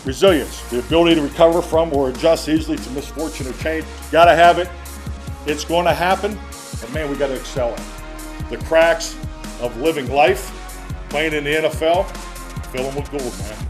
Resilience, the ability to recover from or adjust easily to misfortune or change. Got to have it. It's going to happen, but man, we got to excel in the cracks of living life, playing in the NFL, fill them with gold, man.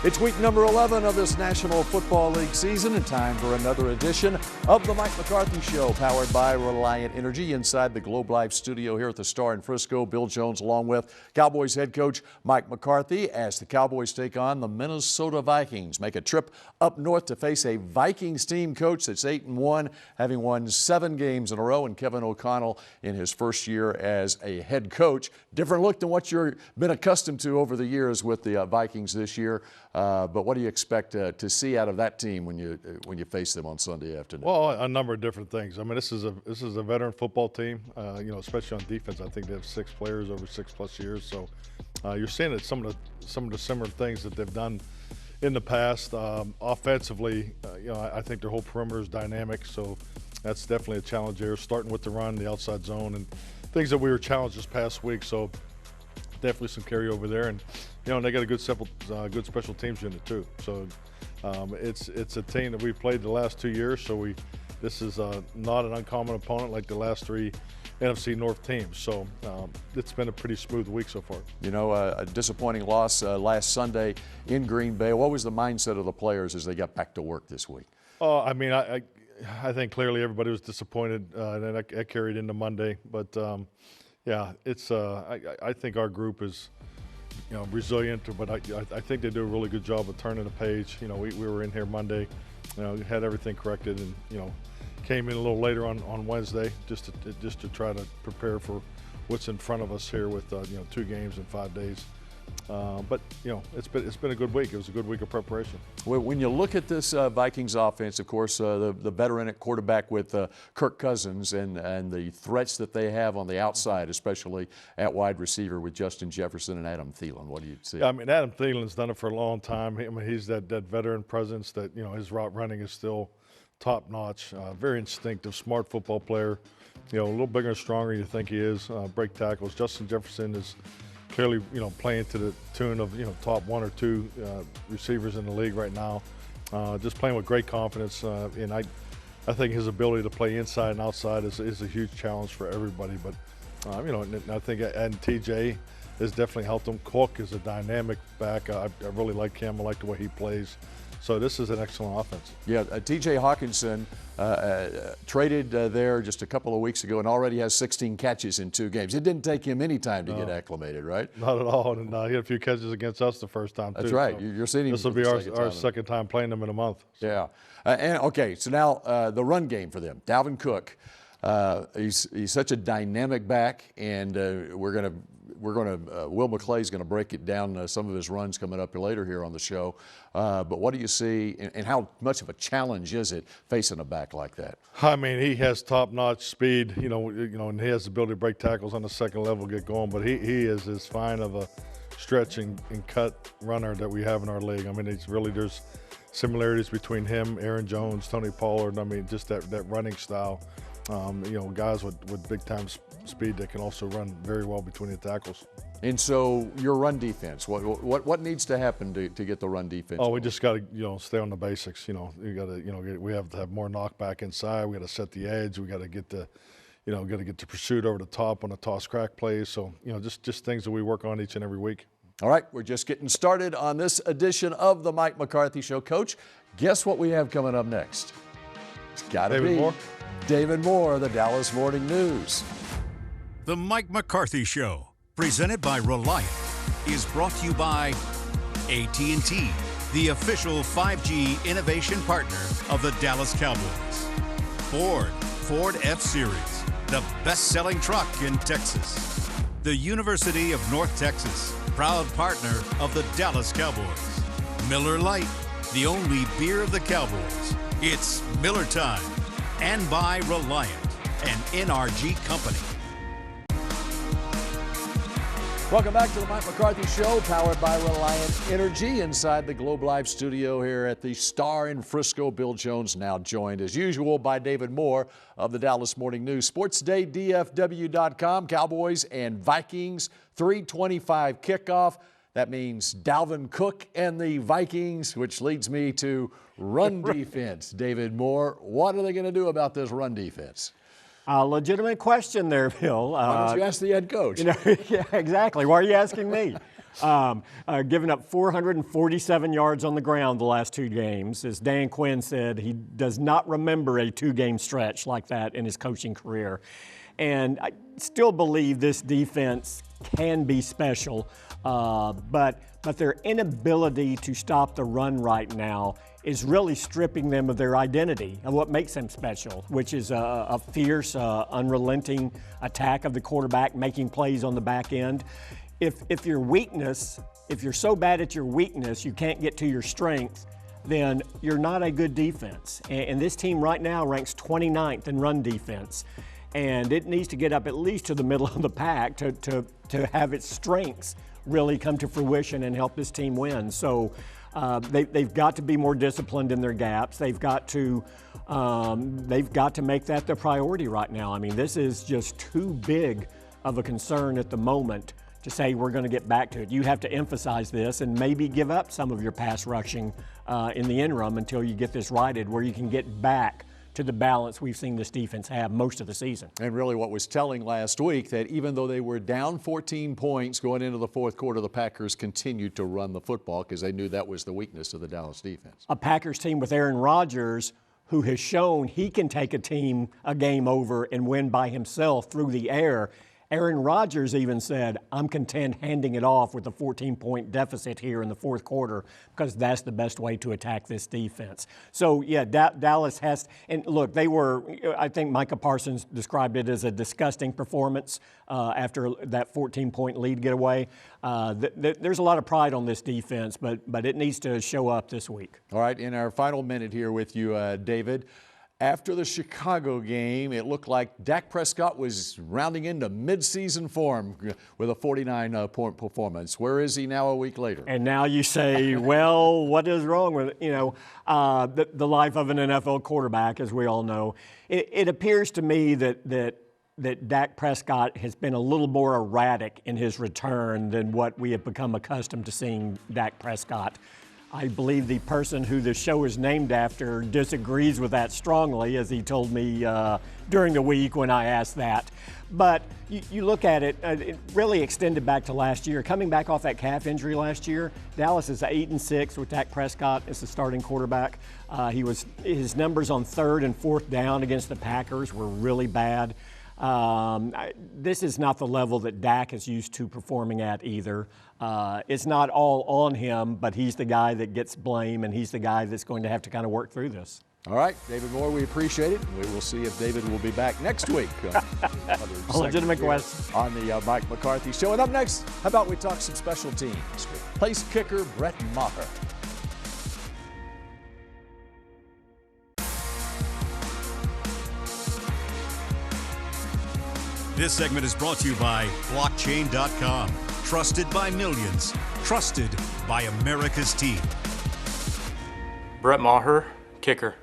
It's week number 11 of this National Football League season, and time for another edition of the Mike McCarthy Show, powered by Reliant Energy, inside the Globe Life studio here at the Star in Frisco. Bill Jones along with Cowboys head coach Mike McCarthy as the Cowboys take on the Minnesota Vikings. Make a trip up north to face a Vikings team coach that's 8-1, having won 7 games in a row, and Kevin O'Connell in his first year as a head coach. Different look than what you've been accustomed to over the years with the Vikings this year. But what do you expect to see out of that team when you face them on Sunday afternoon? Well, a number of different things. I mean, this is a veteran football team. Especially on defense, I think they have 6 players over 6+ years. So you're seeing that some of the similar things that they've done in the past. Offensively, I think their whole perimeter is dynamic. So that's definitely a challenge there. Starting with the run, the outside zone, and things that we were challenged this past week. So definitely some carryover there, and they got a good special teams unit too. So it's a team that we've played the last 2 years. So this is not an uncommon opponent like the last 3 NFC North teams. So it's been a pretty smooth week so far. A disappointing loss last Sunday in Green Bay. What was the mindset of the players as they got back to work this week? Oh, I mean, I think clearly everybody was disappointed, and that carried into Monday. But yeah, it's I think our group is resilient, but I think they do a really good job of turning the page. We were in here Monday, had everything corrected, and came in a little later on Wednesday just to try to prepare for what's in front of us here with 2 games in 5 days. But it's been a good week. It was a good week of preparation. When you look at this Vikings offense, of course, the veteran at quarterback with Kirk Cousins and the threats that they have on the outside, especially at wide receiver with Justin Jefferson and Adam Thielen. What do you see? Yeah, I mean, Adam Thielen's done it for a long time. He's that veteran presence that his route running is still top notch. Very instinctive, smart football player. A little bigger and stronger than you think he is. Break tackles. Justin Jefferson is clearly, playing to the tune of, top 1 or 2 receivers in the league right now. Just playing with great confidence, and I think his ability to play inside and outside is a huge challenge for everybody. But and I think and TJ has definitely helped him. Cook is a dynamic back. I really like him. I like the way he plays. So this is an excellent offense. Yeah, T.J. Hawkinson traded there just a couple of weeks ago and already has 16 catches in 2 games. It didn't take him any time to get acclimated, right? Not at all. And he had a few catches against us the first time, too. That's right. So you're seeing him. This will be our second time playing them in a month. So. Yeah. And okay, so now the run game for them. Dalvin Cook, he's such a dynamic back, and Will McClay's going to break it down, some of his runs coming up later here on the show. But what do you see, and how much of a challenge is it facing a back like that? I mean, he has top-notch speed, and he has the ability to break tackles on the second level, get going. But he is as fine of a stretch and cut runner that we have in our league. I mean, there's similarities between him, Aaron Jones, Tony Pollard. I mean, just that running style. Guys with big-time speed that can also run very well between the tackles. And so your run defense, what needs to happen to get the run defense? Oh, we just got to stay on the basics. We have to have more knockback inside. We got to set the edge. We got to get the pursuit over the top on the toss crack plays. So just things that we work on each and every week. All right, we're just getting started on this edition of the Mike McCarthy Show. Coach, guess what we have coming up next? It's got to be David Moore, the Dallas Morning News. The Mike McCarthy Show, presented by Reliant, is brought to you by AT&T, the official 5G innovation partner of the Dallas Cowboys. Ford F-Series, the best-selling truck in Texas. The University of North Texas, proud partner of the Dallas Cowboys. Miller Lite, the only beer of the Cowboys. It's Miller time. And by Reliant, an NRG company. Welcome back to the Mike McCarthy Show, powered by Reliant Energy, inside the Globe Live studio here at the Star in Frisco. Bill Jones now joined, as usual, by David Moore of the Dallas Morning News. SportsDayDFW.com, Cowboys and Vikings, 3:25 kickoff. That means Dalvin Cook and the Vikings, which leads me to run defense. David Moore, what are they going to do about this run defense? Legitimate question there, Bill. Why don't you ask the head coach? Yeah, exactly. Why are you asking me? Giving up 447 yards on the ground the last 2 games. As Dan Quinn said, he does not remember a 2-game stretch like that in his coaching career. And I still believe this defense can be special, but their inability to stop the run right now is really stripping them of their identity and what makes them special, which is a fierce, unrelenting attack of the quarterback, making plays on the back end. If your weakness, if you're so bad at your weakness you can't get to your strength, then you're not a good defense. And this team right now ranks 29th in run defense. And it needs to get up at least to the middle of the pack to have its strengths really come to fruition and help this team win. So they've got to be more disciplined in their gaps. They've got to make that their priority right now. I mean, this is just too big of a concern at the moment to say we're going to get back to it. You have to emphasize this and maybe give up some of your pass rushing in the interim until you get this righted, where you can get back to the balance we've seen this defense have most of the season. And really what was telling last week, that even though they were down 14 points going into the fourth quarter, the Packers continued to run the football because they knew that was the weakness of the Dallas defense. A Packers team with Aaron Rodgers, who has shown he can take a game over and win by himself through the air. Aaron Rodgers even said, I'm content handing it off with a 14-point deficit here in the fourth quarter because that's the best way to attack this defense. So, yeah, Dallas has – and look, I think Micah Parsons described it as a disgusting performance after that 14-point lead getaway. There's a lot of pride on this defense, but it needs to show up this week. All right, in our final minute here with you, David, after the Chicago game, it looked like Dak Prescott was rounding into midseason form with a 49-point performance. Where is he now a week later? And now you say, well, what is wrong with it? The life of an NFL quarterback, as we all know. It appears to me that Dak Prescott has been a little more erratic in his return than what we have become accustomed to seeing Dak Prescott. I believe the person who the show is named after disagrees with that strongly, as he told me during the week when I asked that. But you look at it, it really extended back to last year. Coming back off that calf injury last year, Dallas is 8-6 with Dak Prescott as the starting quarterback. His numbers on 3rd and 4th down against the Packers were really bad. This is not the level that Dak is used to performing at either. It's not all on him, but he's the guy that gets blame, and he's the guy that's going to have to kind of work through this. All right, David Moore, we appreciate it. We will see if David will be back next week. A legitimate question. On the Mike McCarthy Show. And up next, how about we talk some special teams with place kicker Brett Maher. This segment is brought to you by Blockchain.com. Trusted by millions. Trusted by America's team. Brett Maher, kicker.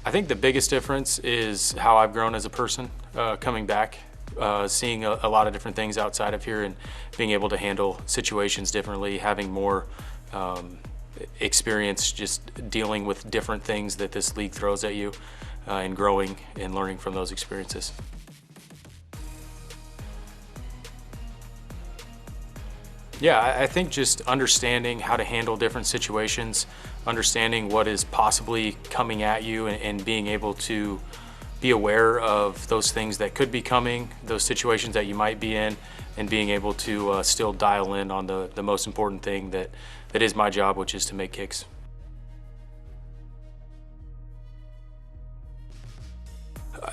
I think the biggest difference is how I've grown as a person coming back, seeing a lot of different things outside of here and being able to handle situations differently, having more experience just dealing with different things that this league throws at you, and growing and learning from those experiences. Yeah, I think just understanding how to handle different situations, understanding what is possibly coming at you, and being able to be aware of those things that could be coming, those situations that you might be in, and being able to still dial in on the most important thing that is my job, which is to make kicks.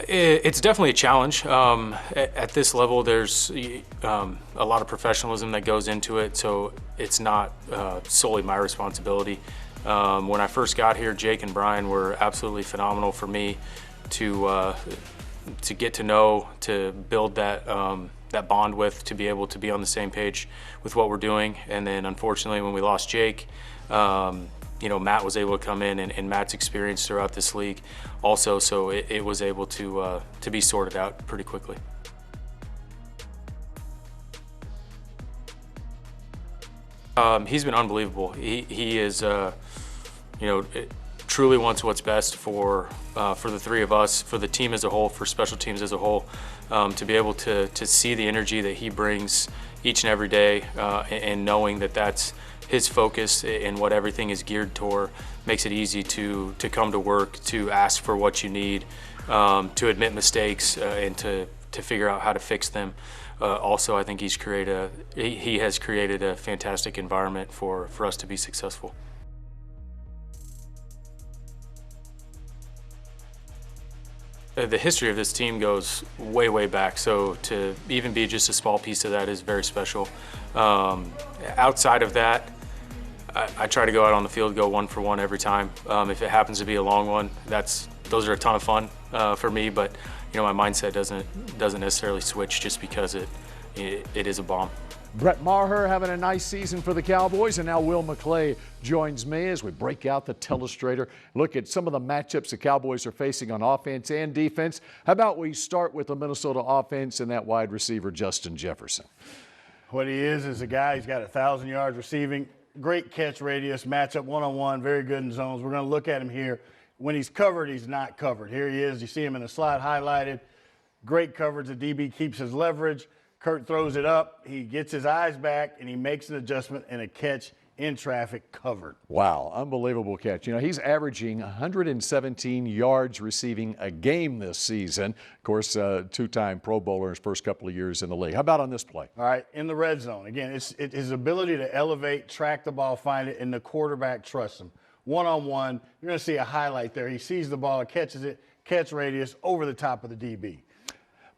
It's definitely a challenge. At this level, there's a lot of professionalism that goes into it, so it's not solely my responsibility. When I first got here, Jake and Brian were absolutely phenomenal for me to to get to know, to build that that bond with, to be able to be on the same page with what we're doing. And then unfortunately when we lost Jake, you know, Matt was able to come in, and Matt's experience throughout this league also, so it was able to be sorted out pretty quickly. He's been unbelievable. He is, you know, truly wants what's best for the three of us, for the team as a whole, for special teams as a whole. To be able to see the energy that he brings each and every day, and knowing that that's his focus and what everything is geared toward, makes it easy to come to work, to ask for what you need, to admit mistakes, and to figure out how to fix them. Also, I think he has created a fantastic environment for us to be successful. The history of this team goes way, way back, so to even be just a small piece of that is very special. Outside of that, I try to go out on the field, go 1-for-1 every time. If it happens to be a long one, those are a ton of fun for me, but you know, my mindset doesn't necessarily switch just because it is a bomb. Brett Maher having a nice season for the Cowboys, and now Will McClay joins me as we break out the Telestrator, look at some of the matchups the Cowboys are facing on offense and defense. How about we start with the Minnesota offense and that wide receiver, Justin Jefferson? What he is a guy, he's got 1,000 yards receiving, great catch radius, matchup one-on-one, very good in zones. We're going to look at him here. When he's covered, he's not covered. Here he is. You see him in the slot highlighted. Great coverage. The DB keeps his leverage. Kurt throws it up. He gets his eyes back, and he makes an adjustment and a catch in traffic covered. Wow, unbelievable catch. You know, he's averaging 117 yards receiving a game this season. Of course, two-time Pro Bowler in his first couple of years in the league. How about on this play? All right, in the red zone. Again, it's his ability to elevate, track the ball, find it, and the quarterback trusts him. One-on-one, you're going to see a highlight there. He sees the ball, catches it, catch radius over the top of the DB.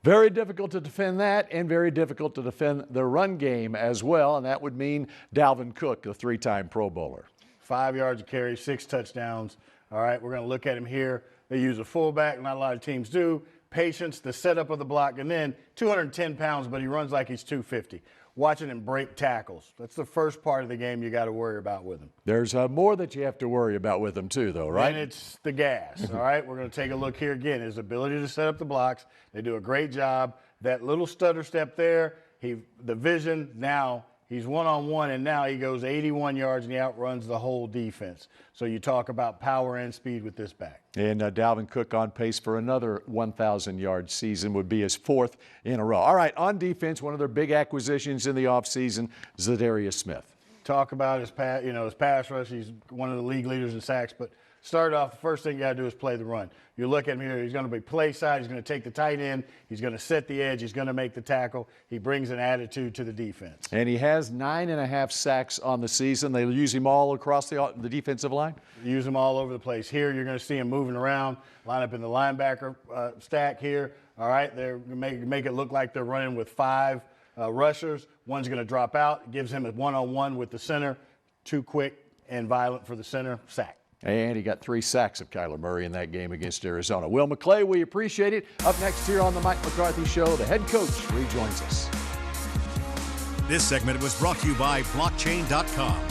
Very difficult to defend that, and very difficult to defend the run game as well, and that would mean Dalvin Cook, a three-time Pro Bowler. 5 yards of carry, 6 touchdowns. All right, we're going to look at him here. They use a fullback, not a lot of teams do. Patience, the setup of the block, and then 210 pounds, but he runs like he's 250. Watching him break tackles. That's the first part of the game you got to worry about with him. There's more that you have to worry about with him too, though, right? And it's the gas, all right? We're going to take a look here again. His ability to set up the blocks. They do a great job. That little stutter step there, the vision, now he's one-on-one, and now he goes 81 yards, and he outruns the whole defense. So you talk about power and speed with this back. And Dalvin Cook on pace for another 1,000-yard season, would be his 4th in a row. All right, on defense, one of their big acquisitions in the offseason, Zadarius Smith. Talk about his pass rush. He's one of the league leaders in sacks, but start off, the first thing you got to do is play the run. You look at him here, he's going to be play side, he's going to take the tight end, he's going to set the edge, he's going to make the tackle. He brings an attitude to the defense. And he has 9.5 sacks on the season. They use him all across the defensive line? Use him all over the place. Here you're going to see him moving around, line up in the linebacker stack here. All right, they're make it look like they're running with 5 rushers. One's going to drop out, gives him a one-on-one with the center. Too quick and violent for the center, sack. And he got 3 sacks of Kyler Murray in that game against Arizona. Will McClay, we appreciate it. Up next here on the Mike McCarthy Show, the head coach rejoins us. This segment was brought to you by Blockchain.com.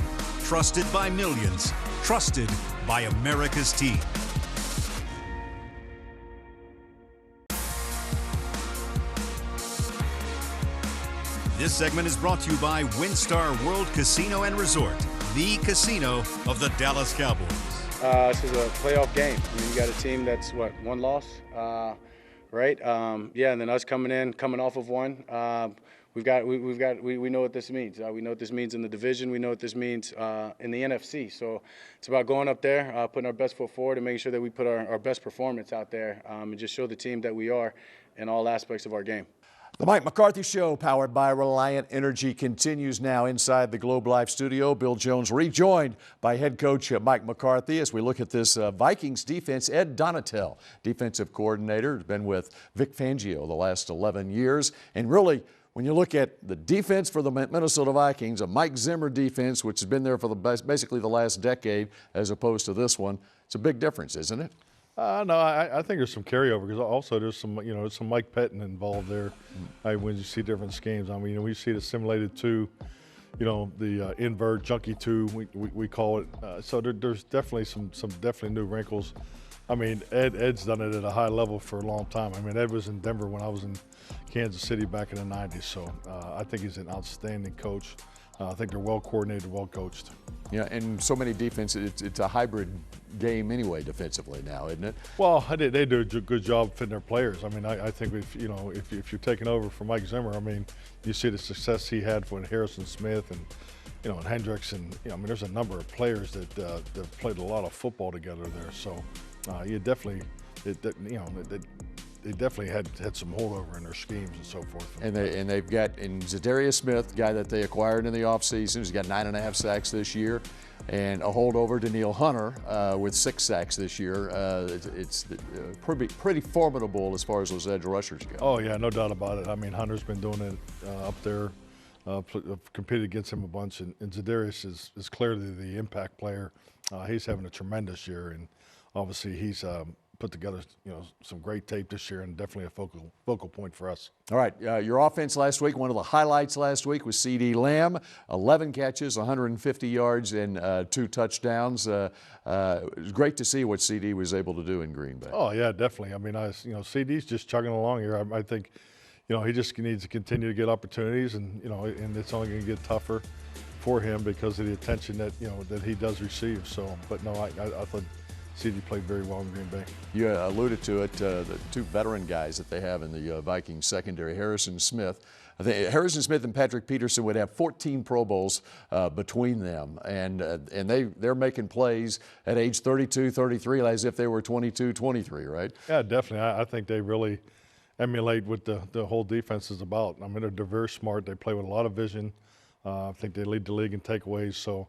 Trusted by millions. Trusted by America's team. This segment is brought to you by WinStar World Casino and Resort, the casino of the Dallas Cowboys. This is a playoff game. I mean, you got a team that's, what, 1 loss, right? Yeah, and then us coming off of one. We know what this means. We know what this means in the division. We know what this means in the NFC. So it's about going up there, putting our best foot forward, and making sure that we put our best performance out there and just show the team that we are in all aspects of our game. The Mike McCarthy Show, powered by Reliant Energy, continues now inside the Globe Life studio. Bill Jones rejoined by head coach Mike McCarthy as we look at this Vikings defense. Ed Donatel, defensive coordinator, has been with Vic Fangio the last 11 years. And really, when you look at the defense for the Minnesota Vikings, a Mike Zimmer defense, which has been there for basically the last decade, as opposed to this one, it's a big difference, isn't it? No, I think there's some carryover because also there's some, some Mike Pettin involved there. When you see different schemes, I mean, we see the simulated 2, the invert junkie 2, we call it. So there's definitely some definitely new wrinkles. I mean, Ed's done it at a high level for a long time. I mean, Ed was in Denver when I was in Kansas City back in the 90s. So I think he's an outstanding coach. I think they're well coordinated, well coached. Yeah, and so many defenses, it's a hybrid game anyway defensively now, isn't it? Well, they do a good job fitting their players. I mean, I think if you're taking over for Mike Zimmer, I mean, you see the success he had with Harrison Smith and and Hendricks, and I mean, there's a number of players that played a lot of football together there. So they definitely had some holdover in their schemes and so forth. And they've got Zadarius Smith, guy that they acquired in the offseason, who's got 9.5 sacks this year, and a holdover, Daniil Hunter, with 6 sacks this year. It's pretty formidable as far as those edge rushers go. Oh yeah, no doubt about it. I mean, Hunter's been doing it up there. Competed against him a bunch, and Zadarius is clearly the impact player. He's having a tremendous year, and obviously he's put together some great tape this year, and definitely a focal point for us. All right, your offense last week, one of the highlights last week was C.D. Lamb, 11 catches, 150 yards, and 2 touchdowns. It was great to see what C.D. was able to do in Green Bay. Oh yeah, definitely. I mean, C.D.'s just chugging along here. I think he just needs to continue to get opportunities, and and it's only going to get tougher for him because of the attention that that he does receive. So, but no, I thought CD played very well in Green Bay. You alluded to it, the 2 veteran guys that they have in the Vikings secondary, Harrison Smith. I think Harrison Smith and Patrick Peterson would have 14 Pro Bowls between them, and they're making plays at age 32, 33 as if they were 22, 23, right? Yeah, definitely. I think they really emulate what the whole defense is about. I mean, they're very smart. They play with a lot of vision. I think they lead the league in takeaways. So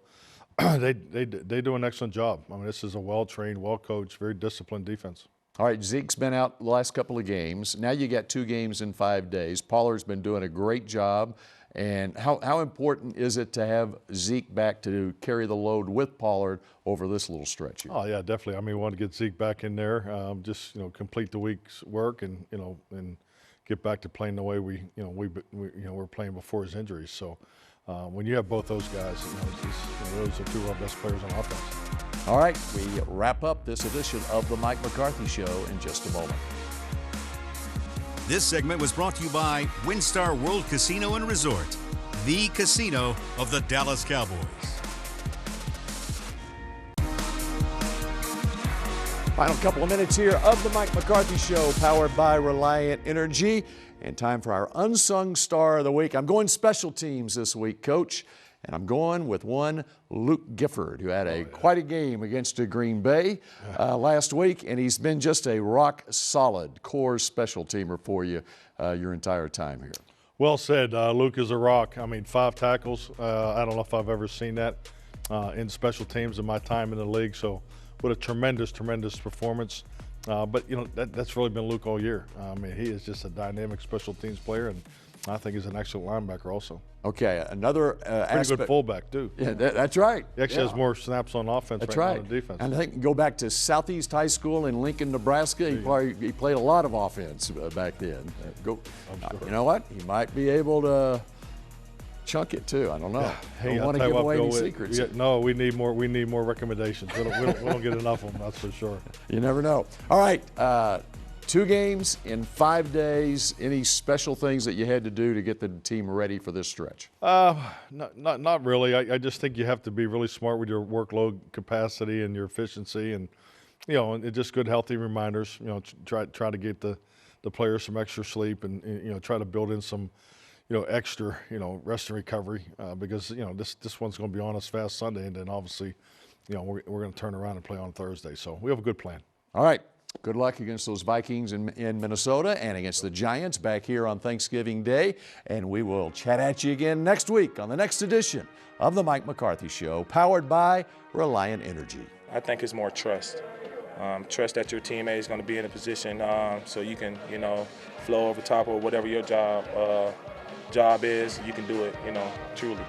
they do an excellent job. I mean, this is a well-trained, well-coached, very disciplined defense. All right, Zeke's been out the last couple of games. Now you got 2 games in 5 days. Pollard's been doing a great job. And how important is it to have Zeke back to carry the load with Pollard over this little stretch here? Oh yeah, definitely. I mean, we want to get Zeke back in there, just complete the week's work, and and get back to playing the way we're playing before his injuries. So when you have both those guys, those are 2 of our best players on offense. All right, we wrap up this edition of the Mike McCarthy Show in just a moment. This segment was brought to you by WinStar World Casino and Resort, the casino of the Dallas Cowboys. Final couple of minutes here of the Mike McCarthy Show, powered by Reliant Energy. And time for our Unsung Star of the Week. I'm going special teams this week, Coach. And I'm going with one Luke Gifford, who had quite a game against Green Bay last week, and he's been just a rock-solid core special teamer for you your entire time here. Well said. Luke is a rock. I mean, 5 tackles. I don't know if I've ever seen that in special teams in my time in the league. So what a tremendous performance. But, that's really been Luke all year. I mean, he is just a dynamic special teams player, and I think he's an excellent linebacker also. Okay, another pretty good fullback, too. Yeah, that's right. He actually has more snaps on offense that's right now than defense. And I think go back to Southeast High School in Lincoln, Nebraska. He played a lot of offense back then. You know what? He might be able to chunk it too. I don't know. Yeah. Hey, don't want to give away any secrets. No, we need more recommendations. We don't get enough of them, that's for sure. You never know. All right. 2 games in 5 days. Any special things that you had to do to get the team ready for this stretch? Not really. I just think you have to be really smart with your workload capacity and your efficiency, and and just good healthy reminders. Try to get the players some extra sleep, and try to build in some extra rest and recovery because this one's going to be on us fast Sunday, and then obviously we're going to turn around and play on Thursday. So we have a good plan. All right. Good luck against those Vikings in Minnesota and against the Giants back here on Thanksgiving Day. And we will chat at you again next week on the next edition of the Mike McCarthy Show, powered by Reliant Energy. I think it's more trust. Trust that your teammate is going to be in a position so you can, flow over top of whatever your job is. You can do it, truly.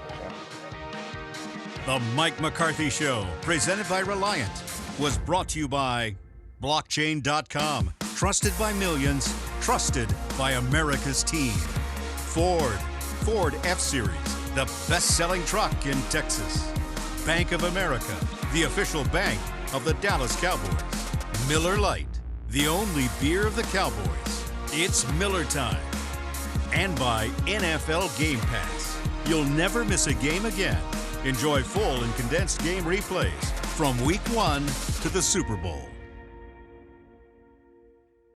The Mike McCarthy Show, presented by Reliant, was brought to you by Blockchain.com. Trusted by millions. Trusted by America's team. Ford F-Series, the best-selling truck in Texas. Bank of America, the official bank of the Dallas Cowboys. Miller Lite, the only beer of the Cowboys. It's Miller time. And by NFL Game Pass. You'll never miss a game again. Enjoy full and condensed game replays from Week 1 to the Super Bowl.